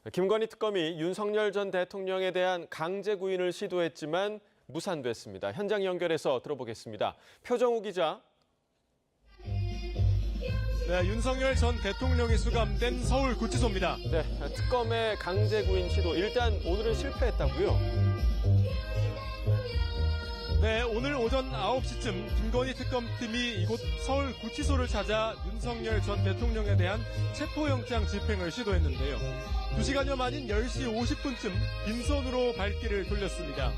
김건희 특검이 윤석열 전 대통령에 대한 강제 구인을 시도했지만 무산됐습니다. 현장 연결해서 들어보겠습니다. 표정우 기자. 네, 윤석열 전 대통령이 수감된 서울구치소입니다. 네, 특검의 강제 구인 시도 일단 오늘은 실패했다고요? 네, 오늘 오전 9시쯤 김건희 특검팀이 이곳 서울구치소를 찾아 윤석열 전 대통령에 대한 체포영장 집행을 시도했는데요. 2시간여 만인 10시 50분쯤 빈손으로 발길을 돌렸습니다.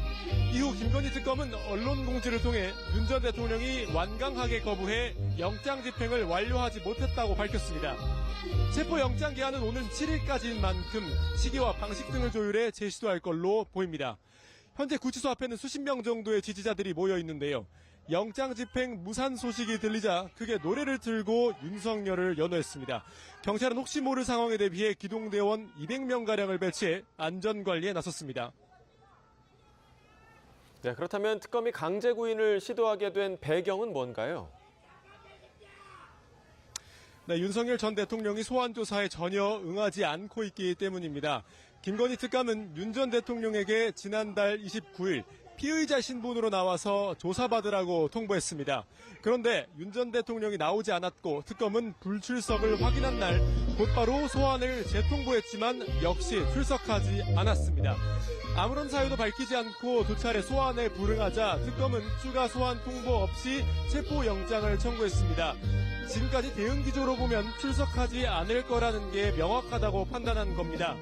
이후 김건희 특검은 언론 공지를 통해 윤 전 대통령이 완강하게 거부해 영장 집행을 완료하지 못했다고 밝혔습니다. 체포영장 기한은 오는 7일까지인 만큼 시기와 방식 등을 조율해 제시도할 걸로 보입니다. 현재 구치소 앞에는 수십 명 정도의 지지자들이 모여 있는데요. 영장 집행 무산 소식이 들리자 크게 노래를 틀고 윤석열을 연호했습니다. 경찰은 혹시 모를 상황에 대비해 기동대원 200명가량을 배치해 안전관리에 나섰습니다. 네, 그렇다면 특검이 강제 구인을 시도하게 된 배경은 뭔가요? 네, 윤석열 전 대통령이 소환 조사에 전혀 응하지 않고 있기 때문입니다. 김건희 특감은 윤 전 대통령에게 지난달 29일 피의자 신분으로 나와서 조사받으라고 통보했습니다. 그런데 윤 전 대통령이 나오지 않았고 특검은 불출석을 확인한 날 곧바로 소환을 재통보했지만 역시 출석하지 않았습니다. 아무런 사유도 밝히지 않고 두 차례 소환에 불응하자 특검은 추가 소환 통보 없이 체포영장을 청구했습니다. 지금까지 대응 기조로 보면 출석하지 않을 거라는 게 명확하다고 판단한 겁니다.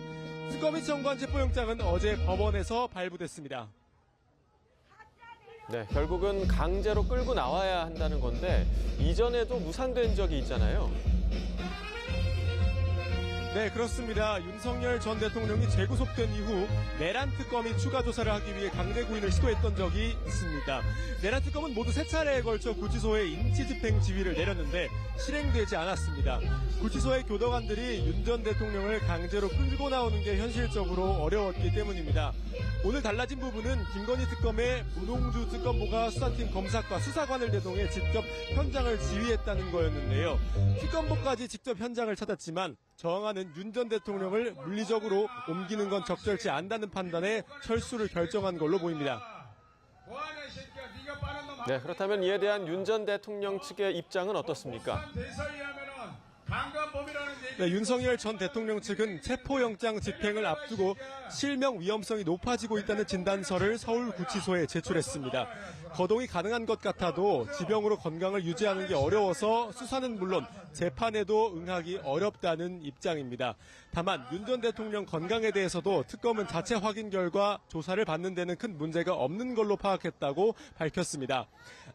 특검이 청구한 체포영장은 어제 법원에서 발부됐습니다. 네, 결국은 강제로 끌고 나와야 한다는 건데 이전에도 무산된 적이 있잖아요. 네, 그렇습니다. 윤석열 전 대통령이 재구속된 이후 내란 특검이 추가 조사를 하기 위해 강제 구인을 시도했던 적이 있습니다. 내란 특검은 모두 3차례에 걸쳐 구치소에 인치 집행 지휘를 내렸는데 실행되지 않았습니다. 구치소의 교도관들이 윤 전 대통령을 강제로 끌고 나오는 게 현실적으로 어려웠기 때문입니다. 오늘 달라진 부분은 김건희 특검의 문홍주 특검보가 수사팀 검사과 수사관을 대동해 직접 현장을 지휘했다는 거였는데요. 특검보까지 직접 현장을 찾았지만 저항하는 윤 전 대통령을 물리적으로 옮기는 건 적절치 않다는 판단에 철수를 결정한 걸로 보입니다. 네, 그렇다면 이에 대한 윤 전 대통령 측의 입장은 어떻습니까? 네, 윤석열 전 대통령 측은 체포영장 집행을 앞두고 실명 위험성이 높아지고 있다는 진단서를 서울구치소에 제출했습니다. 거동이 가능한 것 같아도 지병으로 건강을 유지하는 게 어려워서 수사는 물론 재판에도 응하기 어렵다는 입장입니다. 다만 윤 전 대통령 건강에 대해서도 특검은 자체 확인 결과 조사를 받는 데는 큰 문제가 없는 걸로 파악했다고 밝혔습니다.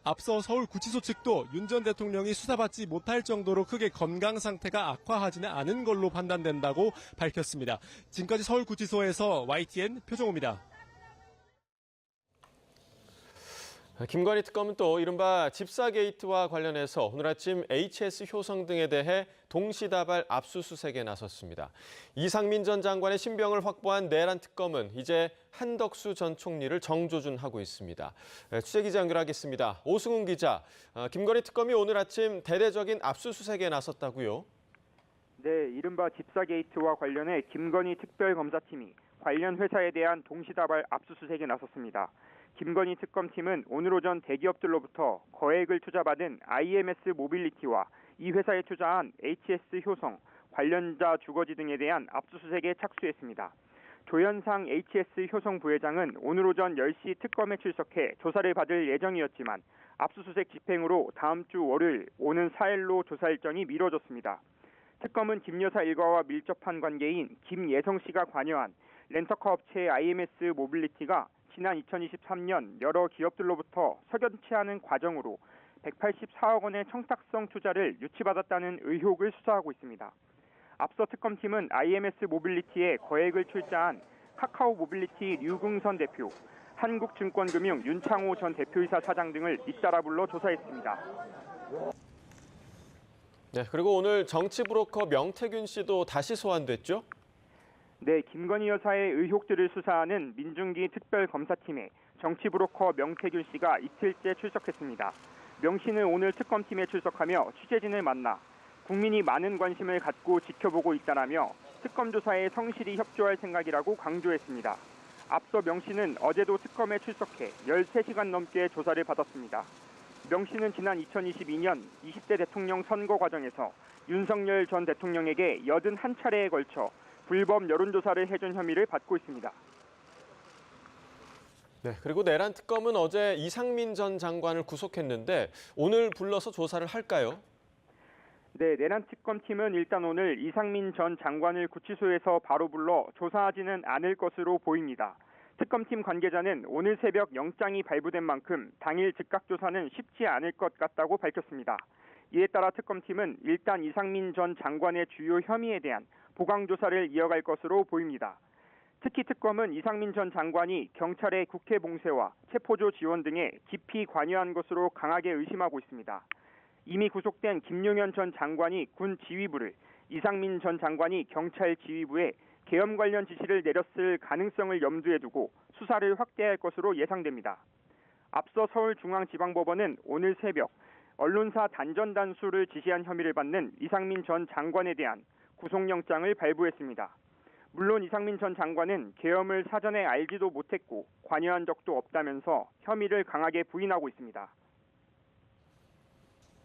앞서 서울구치소 측도 윤 전 대통령이 수사받지 못할 정도로 크게 건강 상태가 악화하지는 않은 걸로 판단된다고 밝혔습니다. 지금까지 서울구치소에서 YTN 표정우입니다. 김건희 특검은 또 이른바 집사 게이트와 관련해서 오늘 아침 HS 효성 등에 대해 동시다발 압수수색에 나섰습니다. 이상민 전 장관의 신병을 확보한 내란 특검은 이제 한덕수 전 총리를 정조준하고 있습니다. 취재기자 연결하겠습니다. 오승훈 기자, 김건희 특검이 오늘 아침 대대적인 압수수색에 나섰다고요? 네, 이른바 집사 게이트와 관련해 김건희 특별검사팀이 관련 회사에 대한 동시다발 압수수색에 나섰습니다. 김건희 특검팀은 오늘 오전 대기업들로부터 거액을 투자받은 IMS 모빌리티와 이 회사에 투자한 HS 효성, 관련자 주거지 등에 대한 압수수색에 착수했습니다. 조현상 HS 효성 부회장은 오늘 오전 10시 특검에 출석해 조사를 받을 예정이었지만 압수수색 집행으로 다음 주 월요일 오는 4일로 조사 일정이 미뤄졌습니다. 특검은 김 여사 일가와 밀접한 관계인 김예성 씨가 관여한 렌터카 업체 IMS 모빌리티가 지난 2023년 여러 기업들로부터 석연치 않은 과정으로 184억 원의 청탁성 투자를 유치받았다는 의혹을 수사하고 있습니다. 앞서 특검팀은 IMS 모빌리티에 거액을 출자한 카카오 모빌리티 류궁선 대표, 한국증권금융 윤창호 전 대표이사 사장 등을 잇따라 불러 조사했습니다. 네, 그리고 오늘 정치 브로커 명태균 씨도 다시 소환됐죠? 네, 김건희 여사의 의혹들을 수사하는 민중기 특별검사팀에 정치 브로커 명태균 씨가 이틀째 출석했습니다. 명 씨는 오늘 특검팀에 출석하며 취재진을 만나 국민이 많은 관심을 갖고 지켜보고 있다라며 특검 조사에 성실히 협조할 생각이라고 강조했습니다. 앞서 명 씨는 어제도 특검에 출석해 13시간 넘게 조사를 받았습니다. 명 씨는 지난 2022년 20대 대통령 선거 과정에서 윤석열 전 대통령에게 81차례에 걸쳐 불법 여론조사를 해준 혐의를 받고 있습니다. 네, 그리고 내란 특검은 어제 이상민 전 장관을 구속했는데 오늘 불러서 조사를 할까요? 네, 내란 특검팀은 일단 오늘 이상민 전 장관을 구치소에서 바로 불러 조사하지는 않을 것으로 보입니다. 특검팀 관계자는 오늘 새벽 영장이 발부된 만큼 당일 즉각 조사는 쉽지 않을 것 같다고 밝혔습니다. 이에 따라 특검팀은 일단 이상민 전 장관의 주요 혐의에 대한 보강 조사를 이어갈 것으로 보입니다. 특히 특검은 이상민 전 장관이 경찰의 국회 봉쇄와 체포조 지원 등에 깊이 관여한 것으로 강하게 의심하고 있습니다. 이미 구속된 김용현 전 장관이 군 지휘부를, 이상민 전 장관이 경찰 지휘부에 계엄 관련 지시를 내렸을 가능성을 염두에 두고 수사를 확대할 것으로 예상됩니다. 앞서 서울중앙지방법원은 오늘 새벽 언론사 단전 단수를 지시한 혐의를 받는 이상민 전 장관에 대한 구속영장을 발부했습니다. 물론 이상민 전 장관은 계엄을 사전에 알지도 못했고 관여한 적도 없다면서 혐의를 강하게 부인하고 있습니다.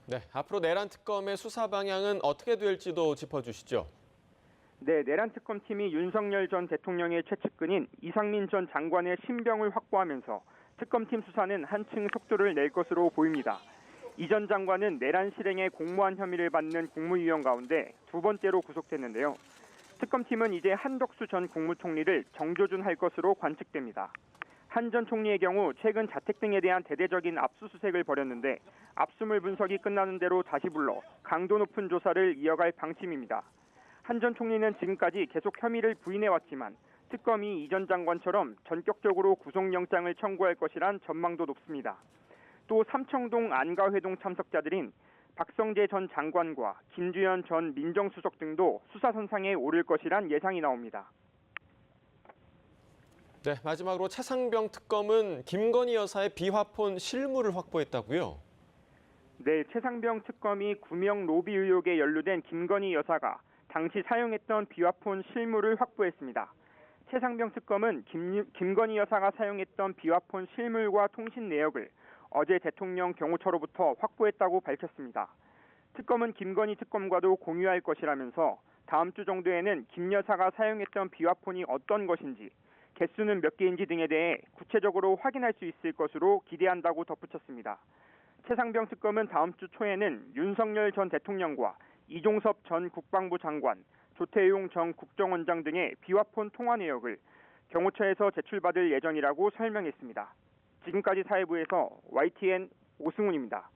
네, 앞으로 내란 특검의 수사 방향은 어떻게 될지도 짚어주시죠. 네, 내란 특검팀이 윤석열 전 대통령의 최측근인 이상민 전 장관의 신병을 확보하면서 특검팀 수사는 한층 속도를 낼 것으로 보입니다. 이 전 장관은 내란 실행에 공모한 혐의를 받는 국무위원 가운데 두 번째로 구속됐는데요. 특검팀은 이제 한덕수 전 국무총리를 정조준할 것으로 관측됩니다. 한 전 총리의 경우 최근 자택 등에 대한 대대적인 압수수색을 벌였는데 압수물 분석이 끝나는 대로 다시 불러 강도 높은 조사를 이어갈 방침입니다. 한 전 총리는 지금까지 계속 혐의를 부인해왔지만 특검이 이 전 장관처럼 전격적으로 구속영장을 청구할 것이란 전망도 높습니다. 또 삼청동 안가회동 참석자들인 박성재 전 장관과 김주현 전 민정수석 등도 수사선상에 오를 것이란 예상이 나옵니다. 네, 마지막으로 최상병 특검은 김건희 여사의 비화폰 실물을 확보했다고요? 네, 최상병 특검이 구명 로비 의혹에 연루된 김건희 여사가 당시 사용했던 비화폰 실물을 확보했습니다. 최상병 특검은 김건희 여사가 사용했던 비화폰 실물과 통신 내역을 어제 대통령 경호처로부터 확보했다고 밝혔습니다. 특검은 김건희 특검과도 공유할 것이라면서 다음 주 정도에는 김 여사가 사용했던 비화폰이 어떤 것인지, 개수는 몇 개인지 등에 대해 구체적으로 확인할 수 있을 것으로 기대한다고 덧붙였습니다. 최상병 특검은 다음 주 초에는 윤석열 전 대통령과 이종섭 전 국방부 장관, 조태용 전 국정원장 등의 비화폰 통화 내역을 경호처에서 제출받을 예정이라고 설명했습니다. 지금까지 사회부에서 YTN 오승훈입니다.